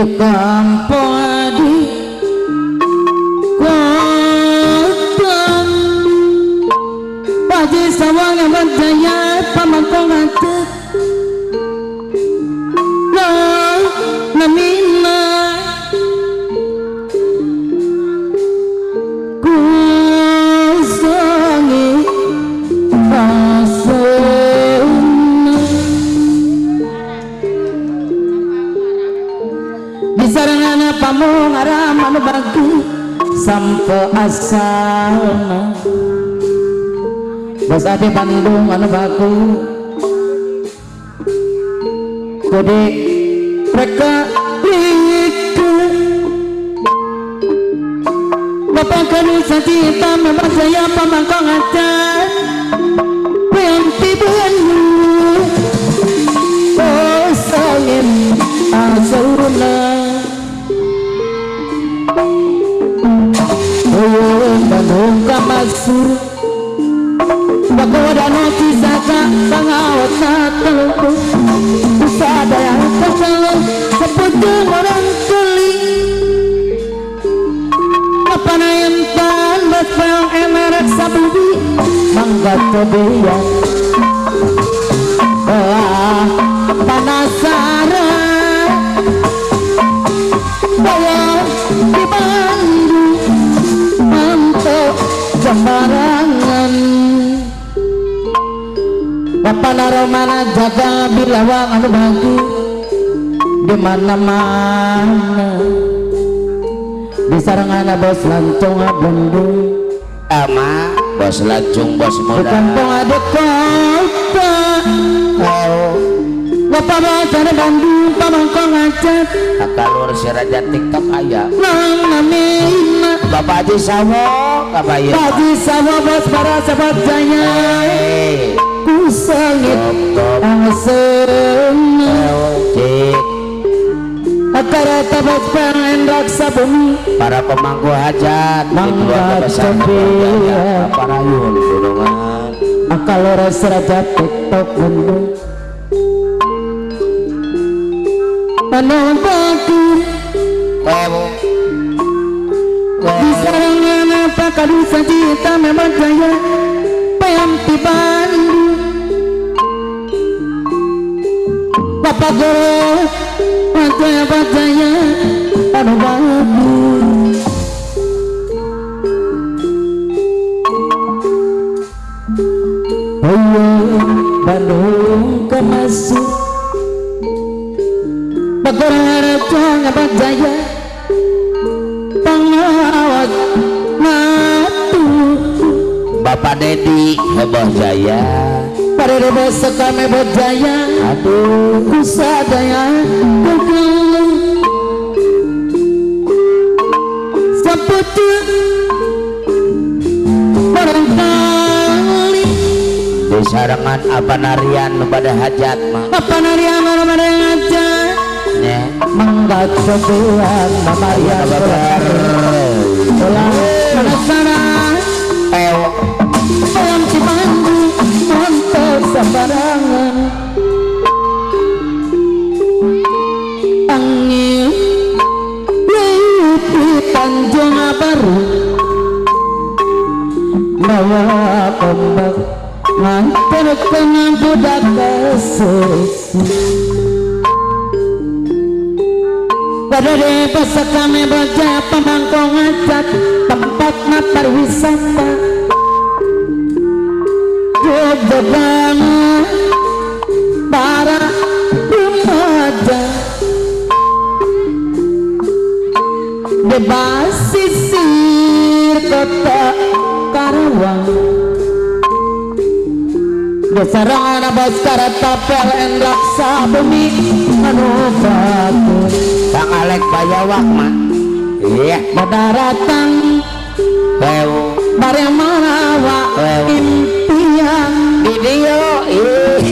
di kampung adi kotong Paji sawang yang berjaya pamangkong adet namina kusangi pasona disarangana pamong aram anu bagi sampai asalna bos ade Bandung anu baku kode mereka liku bapak kanu sajita memang saya pamangkong adat penti banyu oh sangin asurna oh Bandung kamasur bagoda noti saka pangawat natalku usada yang tersalah seputung orang keli kapanayan pan basbang emerek sabudi mangga tobeyan panasaran bahwa di Bandung mantap sembarangan Bapak naromana jaga bilawang anu bagi di mana-mana di sarangana bos lancung Bandung ama bos lancung bos di muda kampung ada kota Bapak bos ada Bandung pamangkong adat akalur si raja TikTok aya nang namina Bapak Haji Sawo kabayar Haji Sawo bos para sahabat jaya kusangit angsenna akara tabas pengen raksa bumi para pemangku hajat mangga cobeya parayun gunungan akal ora seraja TikTok Bandung panong batu di sarangan apa kadu sajita memang jaya payam di Bandung Bapak Guru Pantaya Pantaya anu bagus ayo Bandung kemasuk Bapak Raja Ngabat Jaya pangawat ngatu Bapak Dedi Heboh Jaya pada rebos sekame bojaya aduh kusadaya kegelu seputu barangkali di sarangan apa narian pada hajat mah apa narian orang aja nya mangga cobean mamarian babar ulang penasaran yang di Bandung mantap sembarangan angin di Tanjung Baru bawa ombak ngantar dengan budak kesusu pada desa kami baca pamangkong adat tempat pariwisata jodohan para remaja bebas sisir kota Karawang besarangan bos karata PLN raksa bumi anu bagus Kang Alek Bayawak mah iya mendaratan bareng marawa impian video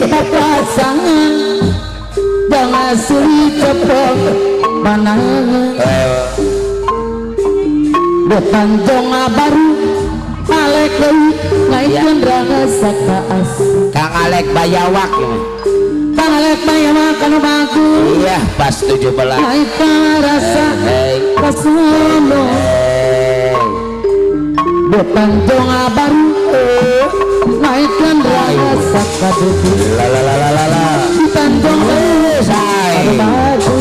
pasangan jangan sulit cepet manangan di Tanjung Baru Alek ngaitkan rangga sakaas Kang Alek Bayawak ya. Kang balik maya makan bagus. Iya pas 17. Naik rasa Hei kesono. Depan jonga baru. Naikkan rasa kadudu. la la la la la la. Di Tanjung Baru.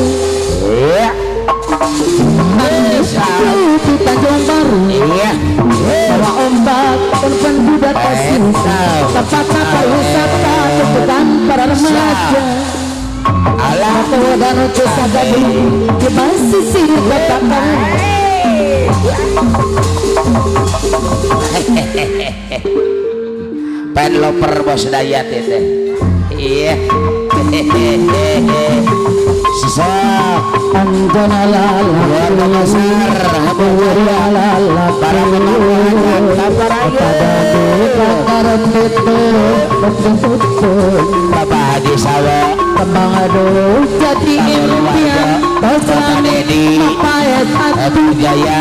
Iya. Di Tanjung Baru. Iya. Bawa ombak dan budak asing. Tempat-tempat wisata kebutuhan para remaja. Alah Tua dan ucu sagadi di basisir katakan. pen loper bos dayat itu. Iya. Sisa Anjana lala keluarga besar Buria lala para pemahaman para Bakaran itu Bapak Haji Sawo Kembang aduh jadi impian Bapak Dedi Papayat hati Jaya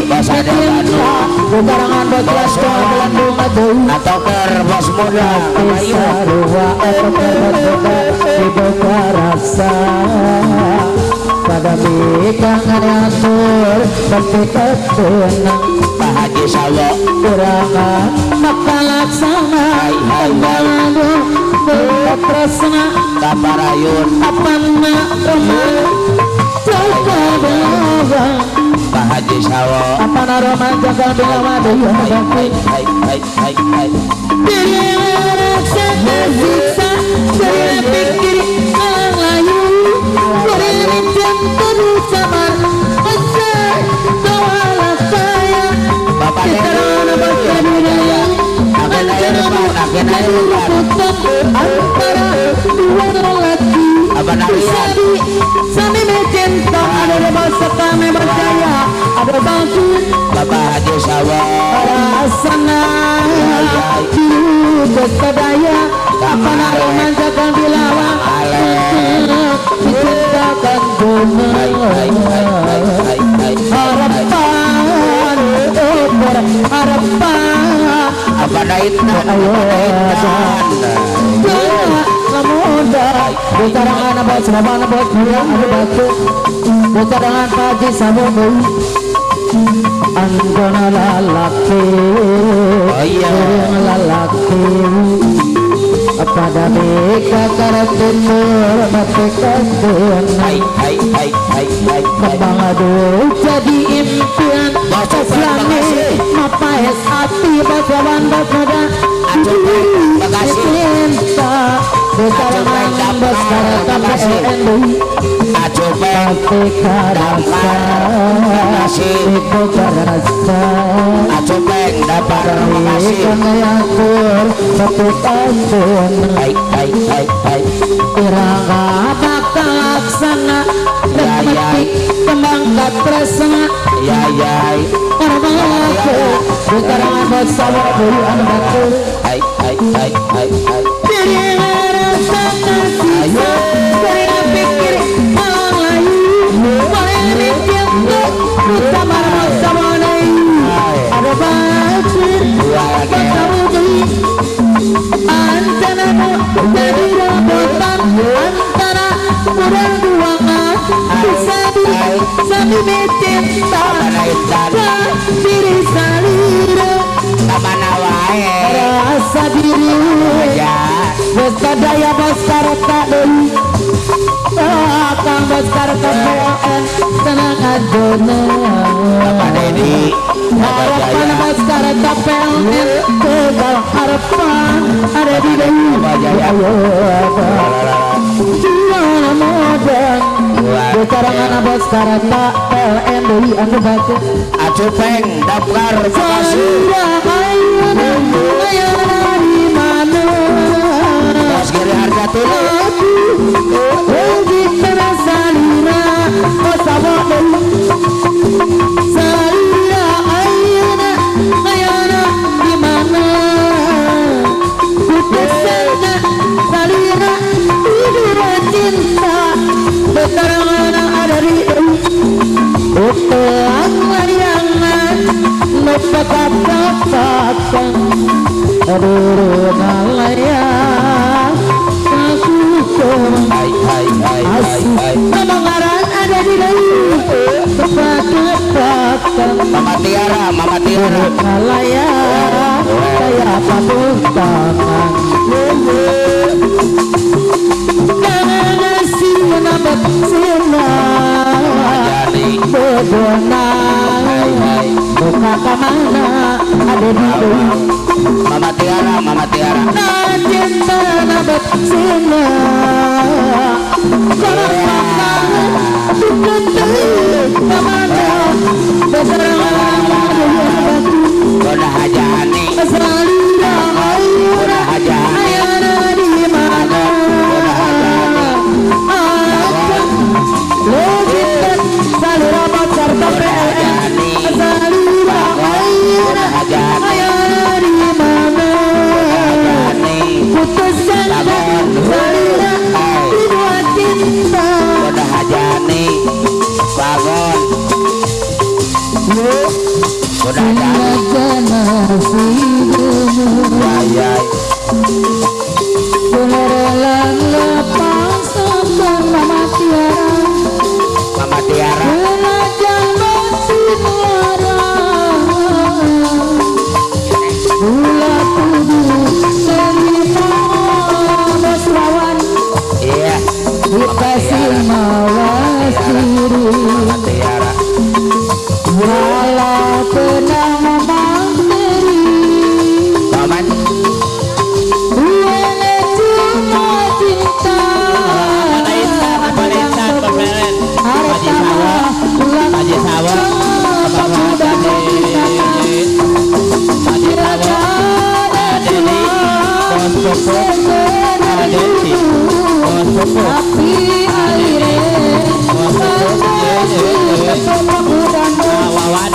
Bos Ade Bandung Bebarangan bekas keadilan bunga dewi atau ker bos muda Sarua atau kerja dibuka rasa pada mikangan yang sur tapi ketunang Pak Haji Sawo kurangan maka laksana kembali berkatresna Kaparayun apana rumah jaga belawa Pak Haji Sawo apana rumah jaga belawa dewa hai hai hai hai hai diri rasa tersiksa diri pikir alang layu diri jantung sabar besar kawala saya Bapak kita Dedi rana berkabila agen air depan agen air depan antara dua lelaki Abang Narian sami mencinta ada bahasa kami percaya ada bagus Bapak Haji Sawo rasana berkedaya apa naroman jaga bilawa dicintakan hai hai hai hai hai hai harapan harapan apa naikkan muda bekarangan abad selawan abad muda ada batu bekarangan pagi sama bau anggona lalaki oh iya lalaki pada beka karat timur beka kun hai hai hai hai hai kembang aduh jadi impian selami mapais hati bakawan bakada makasih cinta bekarangan besar KPNU Acupeng Ketika rasa Ketika rasa Acupeng dapat makasih Pengayakur Ketika pun hai hai hai hai Iranga bakal laksana Memetik kembang katresna ya yai Armalaku Bekarangan bersama puluhan batu hai hai hai hai hai Diri rasa tersisa Saya pikir malang layu Boleh dicintuk Bersama sama naik Ada batin Bersama beli Antara jadi rebutan Antara kurang duangan Bisa sambil mencinta Diri salira Kamana wae Rasa diri ya Besadaya besar tak dulu Akang besar kebuaan Senang adona Bapak Dedi Bapak Harapan Jaya besar KPLN Tegal harapan Ada di dalam Bapak Jaya Jualan modern Bekarangan besar KPLN Dari anu baca Acupeng daftar makasih Salira ayana ayana di mana Bos Giri harga turun Lagi kena salira oh sama salira ayana ayana di mana Kutesana salira hidup cinta bekarangan ada di Uteang layangan Lupa kata-kata Aduh nalayang Aku kasih ngomong ngaran ada di dalam tepat-tepatan Mama Tiara kalayan saya patuh tangan nasi menambah sinar bedonang buka kemana ada di dalam Mama Tiara Najen menambah sinar kemana kemana Udah hajani Udah hajani Udah hajani bangun Udah hajani Mama Tiara iya Dikasih mawas diri Mama Tiara walau pernah memanteri Paman buahnya cuma cinta harta Haji Sawo tapi akhirnya Wawan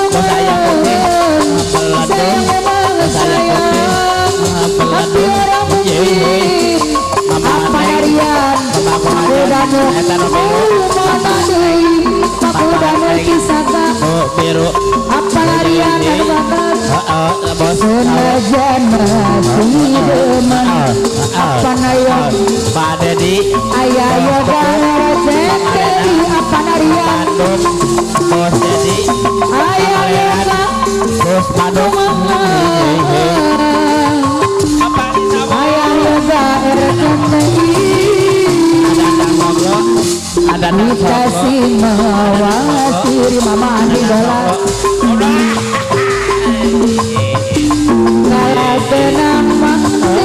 Bos ayam putih biru apa larian bos senajan masih demen apa nayong Pak Dedi ayah yoga rezeki apa larian Bos Dedi ayah yoga Bos Padok ayah yoga rezeki ada dikasih mawasiri mama andi dolar kalau tenang mati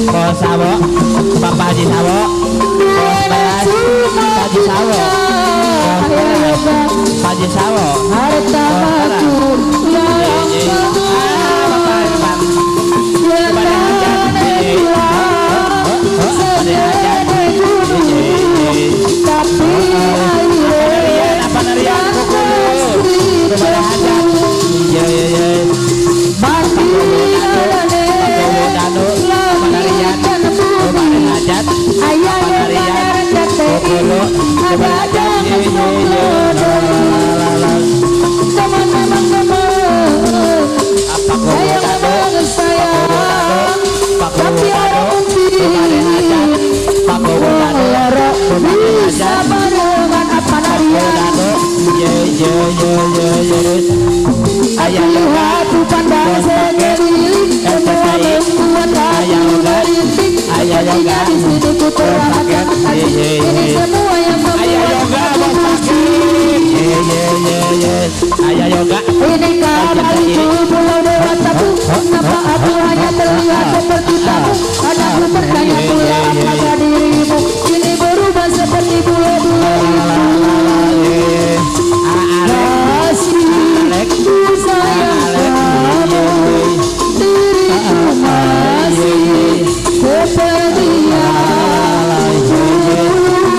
Bos Sawo Papa Haji Sawo Bos Beras Haji Sawo Haji Sawo harta batu yang tapi apa narian ayah yoga ayah yoga ayah yoga ini kabar itu pulau dewata bu kenapa aku hanya terlihat seperti tamu anakku bertanya pula apakah dirimu ini berubah seperti bulan-bulan kasih sayang kamu diriku masih seperti yang dulu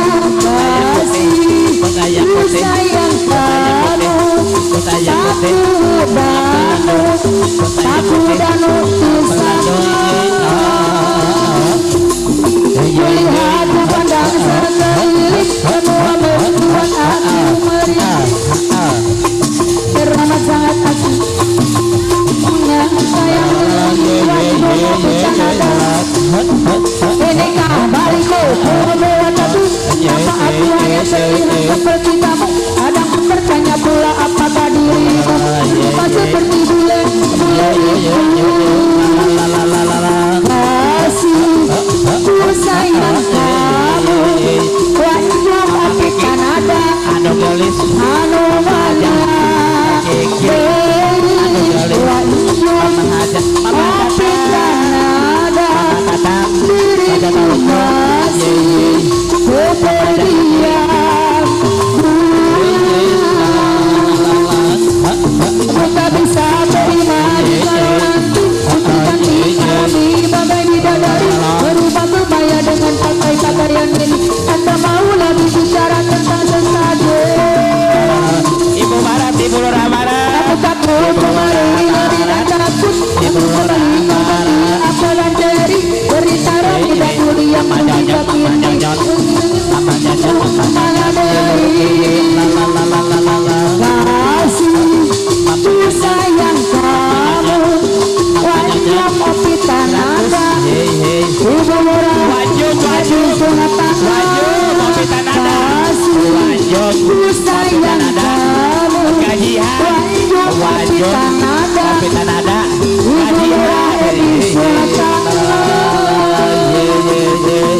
ku sayang kamu Kajian Wanjung Wanjung Kapitanada Kapitanada Ibu Lura Edi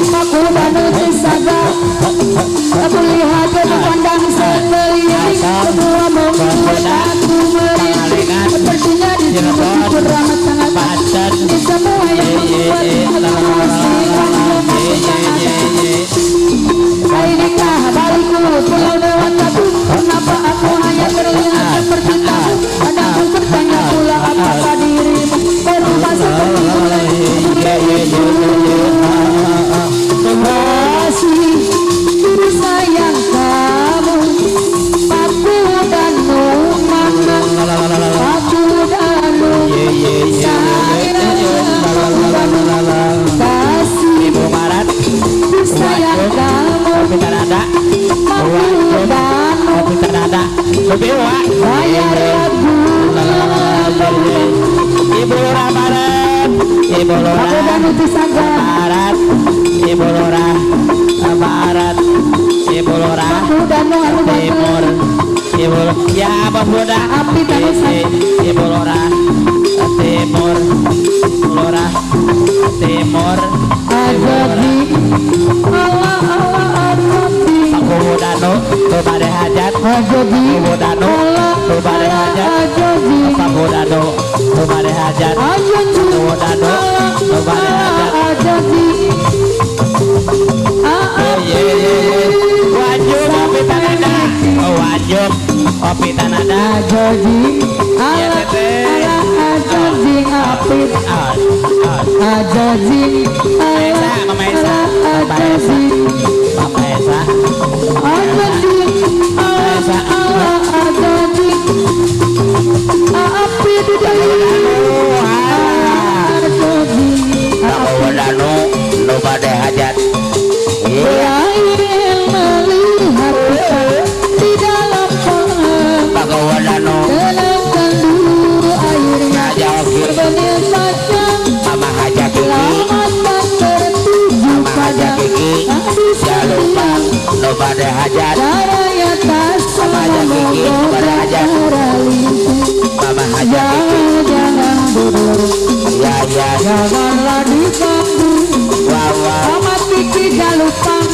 Aku danu cisaga Aku lihat ke pandang sekeliling Semua membuat aku merinding Sepertinya di sini kurang sangat Pacan Di semua yang membuat aku musingkan Ainikah baliku pulau dewataku Kenapa aku hanya terlihat seperti tahu Kadang ku bertanya pula apakah dirimu berubah seperti kasih ku sayang kamu Paku danu mana Paku danu kasih Ibu Marat ku sayang kamu Kapitanada Paku danu Kapitanada Lebih wak saya ragu Ibu Lura Barat Ibu Lura Paku danu cisaga Barat Ibu Lura Barat Ibu Lura Paku danu anu Timur Ibu ya apa muda Api tanusan Ibu Lura Timur Lura Timur Ajabi Allah Allah ajabi Aku Dano Tubade hajat Ajabi Aku Dano Allah Tubade hajat ajabi Aku Dano Tubade hajat Ajabi Aku Dano Tubade hajat ajabi Wajib Opi Tanada Wajib Opi Tanada Ajabi Allah ajabi apit Ajabi Maesa Mama Esa Mama Esa Mama Esa ajabi Allah ajabi apit ajabi Aku Dano Tubade hajat Ingin melihat kita di dalam pohon Dano Tenangkan dulu airnya Jauh Benih tajam Mama hajat Kiki Selamat dan tertuju Mama pada hajat Kiki kasih Jangan lupa sayang Tubade hajat Caranya tak Mama hajat Kiki Tubade hajat Mama hajat Kiki Jangan duduk Ya ya Janganlah diganggu Wah wah Mama Kiki jalupang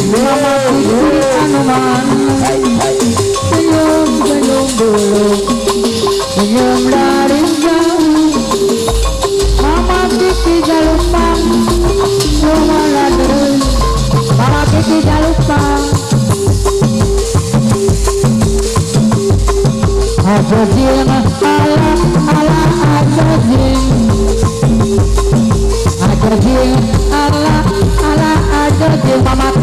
Mama Kiki anuman Hai hai Senyum senyum dulu Senyum dari jauh Mama Kiki jalupang Rumah terus Mama Kiki jalupang Aja jing ala ala aja jing Aja jing ala ala aja jing Mama